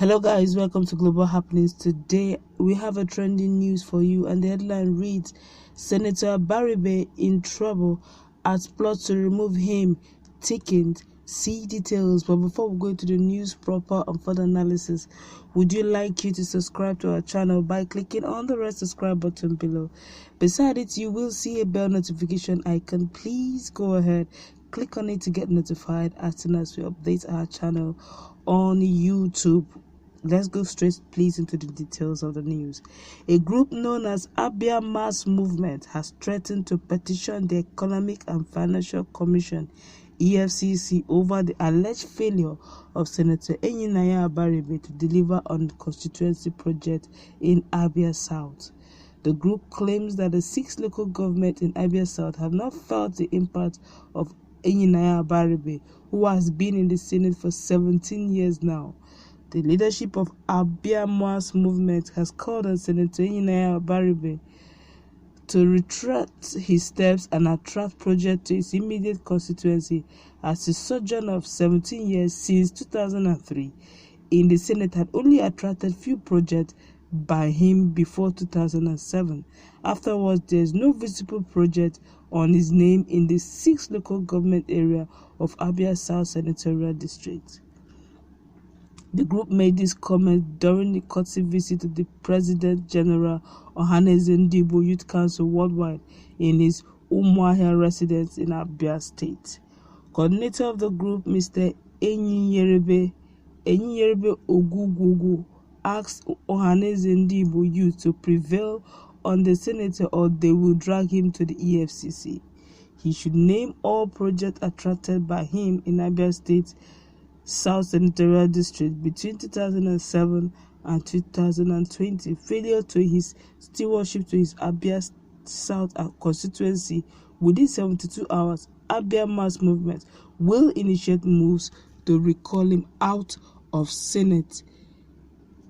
Hello guys, welcome to Global Happenings. Today we have a trending news for you, and the headline reads: Senator Abaribe in trouble as plot to remove him thickened. See details. But before we go into the news proper and further analysis, would you like you to subscribe to our channel by clicking on the red subscribe button below? Beside it, you will see a bell notification icon. Please go ahead, click on it to get notified as soon as we update our channel on YouTube. Let's go straight, please, into the details of the news. A group known as Abia Mass Movement has threatened to petition the Economic and Financial Commission, EFCC, over the alleged failure of Senator Abaribe to deliver on the constituency project in Abia South. The group claims that the 6 local governments in Abia South have not felt the impact of Abaribe, who has been in the Senate for 17 years now. The leadership of Abia Mass Movement has called on Senator Abaribe to retract his steps and attract projects to his immediate constituency, as his sojourn of 17 years since 2003 in the Senate had only attracted few projects by him before 2007. Afterwards, there is no visible project on his name in the 6 local government area of Abia South Senatorial District. The group made this comment during the courtesy visit to the President General Tr0ub Youth Council Worldwide in his Umuahia residence in Abia State. Coordinator of the group, Mr. Enyiyerebe Ogugugu, asked Tr0ub youth to prevail on the senator or they will drag him to the EFCC. He should name all projects attracted by him in Abia State South Senatorial District between 2007 and 2020. Failure to his stewardship to his Abia South constituency within 72 hours, Abia Mass Movement will initiate moves to recall him out of Senate,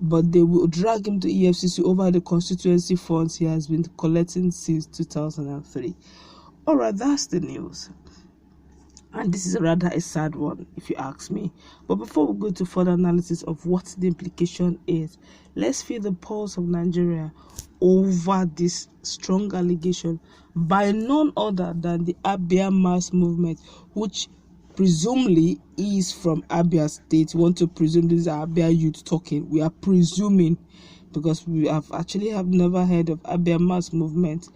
but they will drag him to EFCC over the constituency funds he has been collecting since 2003. Alright, that's the news. And this is rather a sad one, if you ask me. But before we go to further analysis of what the implication is, let's feel the pulse of Nigeria over this strong allegation by none other than the Abia Mass Movement, which presumably is from Abia State. We want to presume this is Abia youth talking. We are presuming, because we have never heard of Abia Mass Movement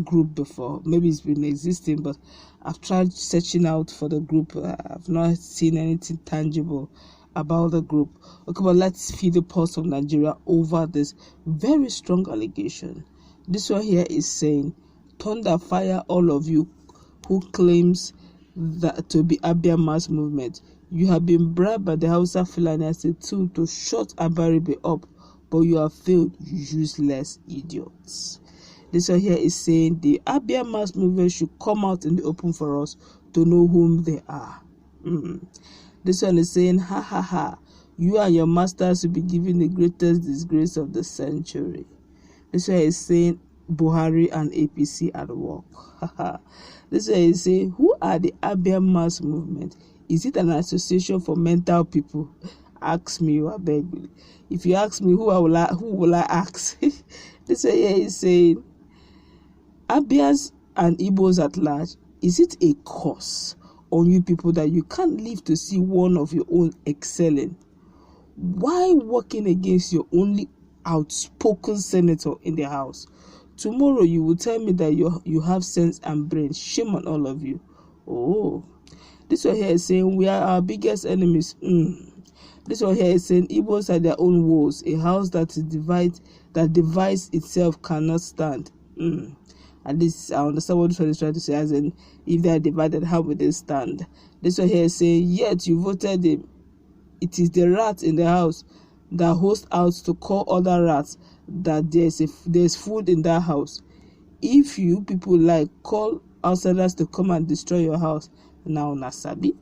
group before. Maybe it's been existing, but I've tried searching out for the group. I've not seen anything tangible about the group. Okay, but let's feel the pulse of Nigeria over this very strong allegation. This one here is saying, thunder fire all of you who claims that to be Abia Mass Movement. You have been bribed by the Hausa Fulani as a tool to shut Abaribe up, but you have failed, useless idiots. This one here is saying the Abia Mass Movement should come out in the open for us to know whom they are. This one is saying, ha ha ha, you and your masters will be given the greatest disgrace of the century. This one is saying Buhari and APC at work. This one is saying, who are the Abia Mass Movement? Is it an association for mental people? Ask me, I beg you. If you ask me, who will I ask? This one here is saying, Abias and Igbos at large, is it a curse on you people that you can't live to see one of your own excelling? Why working against your only outspoken senator in the house? Tomorrow you will tell me that you have sense and brain. Shame on all of you. Oh, this one here is saying we are our biggest enemies. This one here is saying Igbos are their own walls. A house that divides itself cannot stand. At least I understand what this one is trying to say, as in, if they are divided, how will they stand? This one here is saying, yet you voted him. It is the rat in the house that hosts out to call other rats that there's food in that house. If you people like, call outsiders to come and destroy your house. Now, Nasabi.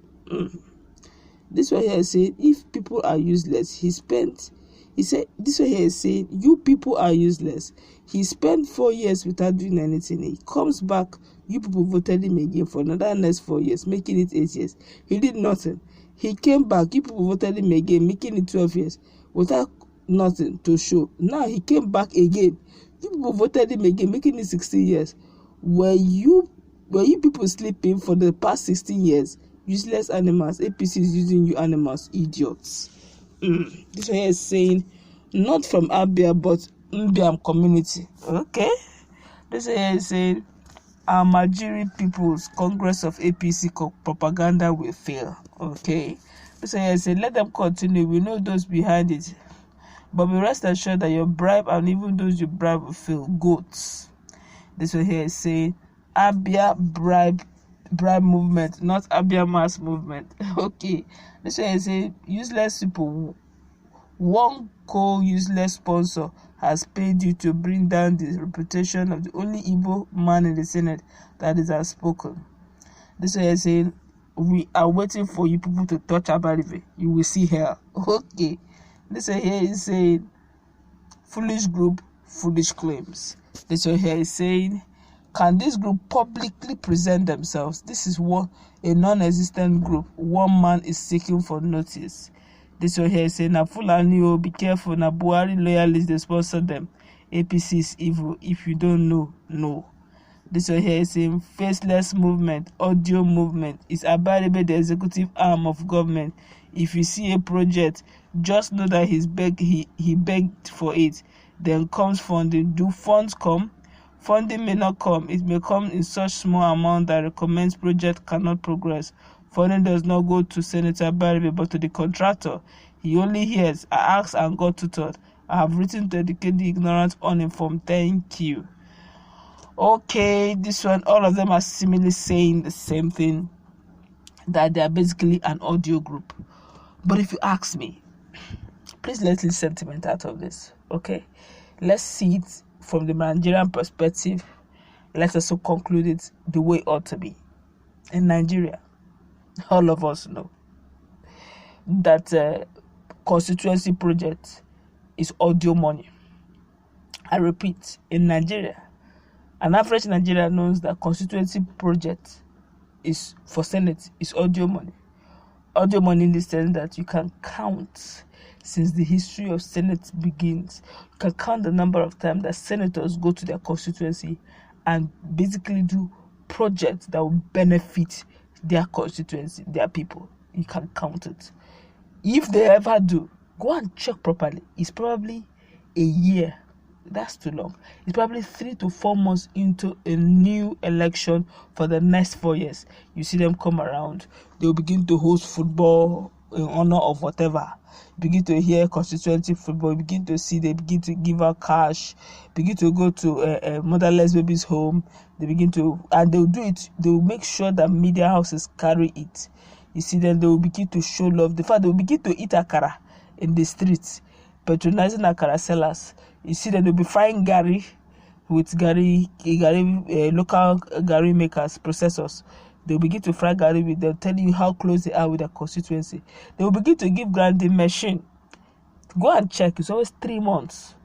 This one here is saying, if people are useless, he said, this one here is saying, you people are useless. He spent 4 years without doing anything. He comes back, you people voted him again for another next 4 years, making it 8 years. He did nothing. He came back, you people voted him again, making it 12 years. without nothing to show. Now he came back again. You people voted him again, making it 16 years. Were you people sleeping for the past 16 years? Useless animals. APC is using you animals, idiots. This one here is saying, not from Abia, but Mbiam community. Okay. This one here is saying, Amajiri People's Congress of APC propaganda will fail. Okay. This one here is saying, let them continue. We know those behind it. But be rest assured that your bribe and even those you bribe will fail. Goats. This one here is saying, Abia bribe movement, not Abia mass movement. Okay. This one is saying, useless people. One useless sponsor has paid you to bring down the reputation of the only Igbo man in the Senate that is outspoken. This one is saying, we are waiting for you people to touch Abaribe. You will see hell. Okay. This one here is saying, foolish group, foolish claims. This one here is saying, can this group publicly present themselves? This is what a non-existent group. One man is seeking for notice. This one here is saying, na Fulani, be careful, na Buhari loyalists, they sponsor them. APC is evil. If you don't know, no. This one here is saying, faceless movement, audio movement. Is Abaribe the executive arm of government? If you see a project, just know that he begged for it. Then comes funding. Do funds come? Funding may not come. It may come in such small amount that recommends project cannot progress. Funding does not go to Senator Abaribe but to the contractor. He only hears, I asked and got tutored. I have written to educate the ignorant uninformed. Thank you. Okay, this one, all of them are seemingly saying the same thing, that they are basically an audio group. But if you ask me, please let's leave sentiment out of this, okay? Let's see it from the Nigerian perspective. Let's also conclude it the way it ought to be. In Nigeria, all of us know that constituency project is audio money. I repeat, in Nigeria, an average Nigerian knows that constituency project is for Senate is audio money. Audio money in the sense that you can count since the history of Senate begins. You can count the number of times that senators go to their constituency and basically do projects that will benefit their constituency, their people. You can count it. If they ever do, go and check properly. It's probably a year. That's too long. It's probably 3 to 4 months into a new election for the next 4 years. You see them come around. They will begin to host football in honor of whatever. Begin to hear constituency football. Begin to see. They begin to give out cash. Begin to go to a motherless baby's home. They begin to, and they'll do it. They will make sure that media houses carry it. You see them. They will begin to show love. The fact they will begin to eat akara in the streets, patronizing akara sellers. You see that they'll be frying gari with local gari makers, processors. They'll begin to fry gari with them, telling you how close they are with their constituency. They will begin to give grinding machine. Go and check. It's always 3 months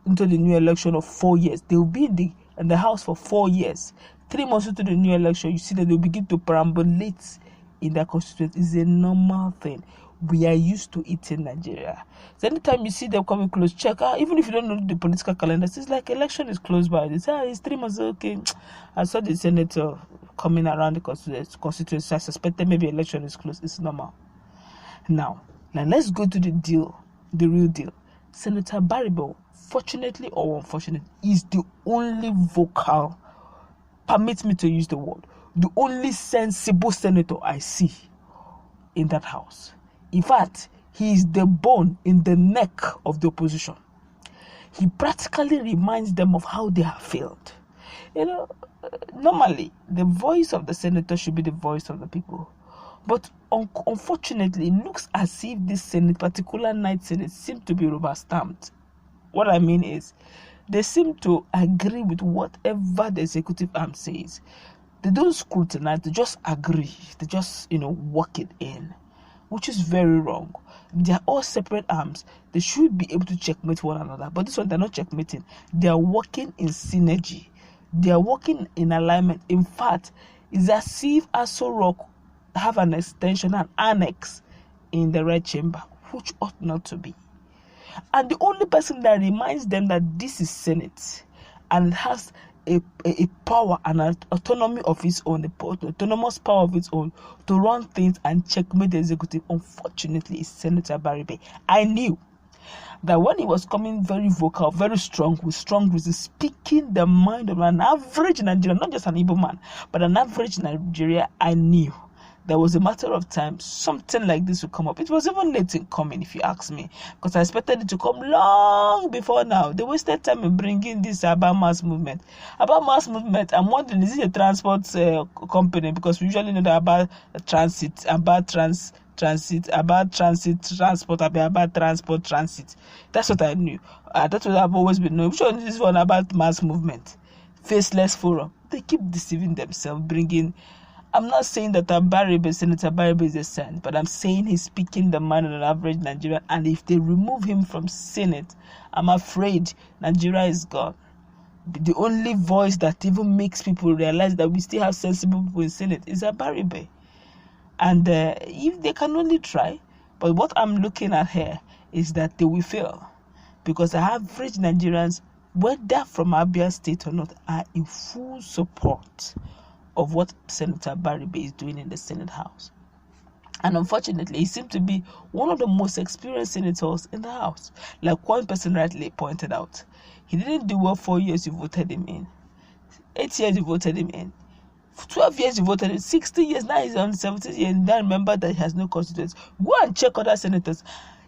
into the new election of 4 years. They will be in the house for 4 years. 3 months into the new election, you see that they'll begin to perambulate in their constituency. It's a normal thing. We are used to it in Nigeria. So anytime you see them coming close, check. Even if you don't know the political calendar, it's like election is close by. They say, it's 3 months. Okay, I saw the senator coming around the constituency. I suspected maybe election is close. It's normal. Now let's go to the deal, the real deal. Senator Abaribe, fortunately or unfortunately, is the only vocal, permit me to use the word, the only sensible senator I see in that house. In fact, he is the bone in the neck of the opposition. He practically reminds them of how they have failed. Normally, the voice of the senator should be the voice of the people. But unfortunately, it looks as if this Senate, particular night Senate, seems to be rubber-stamped. What I mean is, they seem to agree with whatever the executive arm says. They don't scrutinize, they just agree. They just, work it in, which is very wrong. They are all separate arms. They should be able to checkmate one another. But this one, they're not checkmating. They are working in synergy. They are working in alignment. In fact, it's as if Aso Rock have an extension, an annex in the Red Chamber, which ought not to be. And the only person that reminds them that this is Senate and has a power and an autonomy of its own, the autonomous power of its own to run things and checkmate the executive, unfortunately, is Senator Abaribe. I knew that when he was coming very vocal, very strong, with strong reasons, speaking the mind of an average Nigerian, not just an Igbo man, but an average Nigeria, I knew there was a matter of time something like this would come up. It was even late in coming, if you ask me, because I expected it to come long before now. They wasted time in bringing this about mass movement. About mass movement, I'm wondering, is it a transport company? Because we usually know that about transit, about transport, about transport, transit. That's what I knew. That's what I've always been knowing. Which one is this one about mass movement? Faceless forum. They keep deceiving themselves, bringing. I'm not saying that Senator Abaribe is a saint, but I'm saying he's speaking the mind of an average Nigerian. And if they remove him from Senate, I'm afraid Nigeria is gone. The only voice that even makes people realize that we still have sensible people in Senate is Abaribe. And if they can only try, but what I'm looking at here is that they will fail. Because the average Nigerians, whether from Abia State or not, are in full support of what Senator Abaribe is doing in the Senate House. And unfortunately, he seemed to be one of the most experienced senators in the House. Like one person rightly pointed out, he didn't do well 4 years you voted him in. 8 years you voted him in. 12 years you voted him. 60 years, now he's on 17 years. And now remember that he has no constituents. Go and check other senators.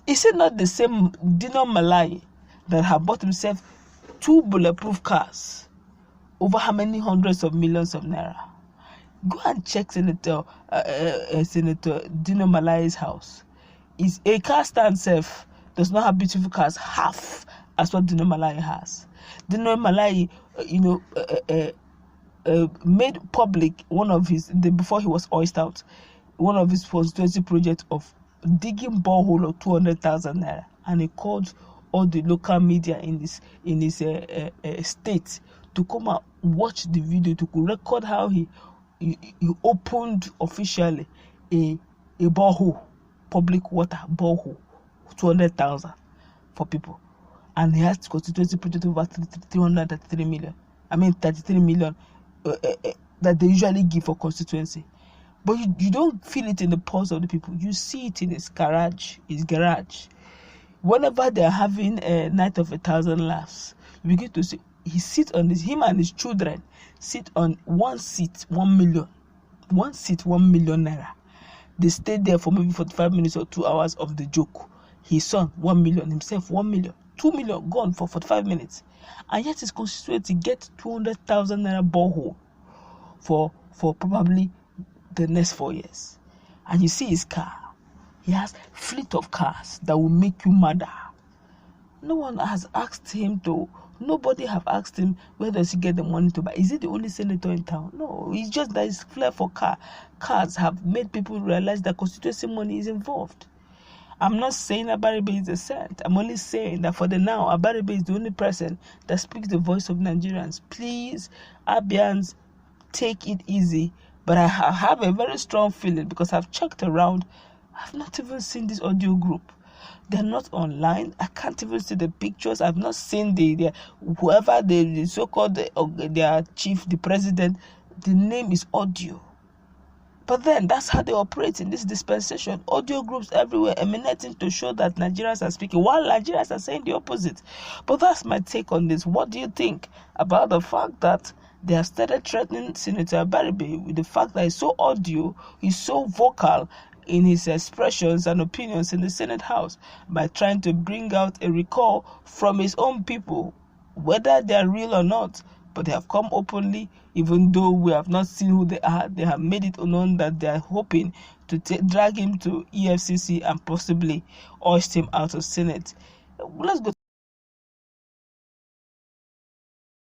Is it not the same Dino Malai that have bought himself 2 bulletproof cars over how many hundreds of millions of naira? Go and check Senator Dino Malai's house. Is a car stand self does not have beautiful cars half as what Dino Malai has. Dino Malai, made public one of his before he was oiled out, one of his constituency projects of digging borehole of 200,000 naira, and he called all the local media in his state to come and watch the video to record how he opened officially a borehole, public water borehole, 200,000 for people, and he has constituency project over 333 million. I mean 33 million that they usually give for constituency, but you don't feel it in the pulse of the people. You see it in his garage. Whenever they are having a night of 1,000 laughs, you begin to see him and his children sit on one seat, 1 million naira. They stayed there for maybe 45 minutes or 2 hours of the joke. His son 1 million, himself 1 million, 2 million gone for 45 minutes, and yet his constituency gets 200,000 naira borehole for probably the next 4 years. And you see his car. He has fleet of cars that will make you madder. No one has asked him to. Nobody have asked him where does he get the money to buy. Is he the only senator in town? No, it's just that his flair for cars have made people realize that constituency money is involved. I'm not saying Abaribe is a saint. I'm only saying that for the now, Abaribe is the only person that speaks the voice of Nigerians. Please, Abians, take it easy. But I have a very strong feeling, because I've checked around. I've not even seen this audio group. They're not online. I can't even see the pictures. I've not seen whoever the so-called their chief, the president. The name is audio. But then that's how they operate in this dispensation. Audio groups everywhere emanating to show that Nigerians are speaking, while Nigerians are saying the opposite. But that's my take on this. What do you think about the fact that they have started threatening Senator Abaribe with the fact that he's so audio, he's so vocal in his expressions and opinions in the Senate House, by trying to bring out a recall from his own people, whether they are real or not? But they have come openly, even though we have not seen who they are. They have made it known that they are hoping to drag him to EFCC and possibly hoist him out of Senate. Let's go.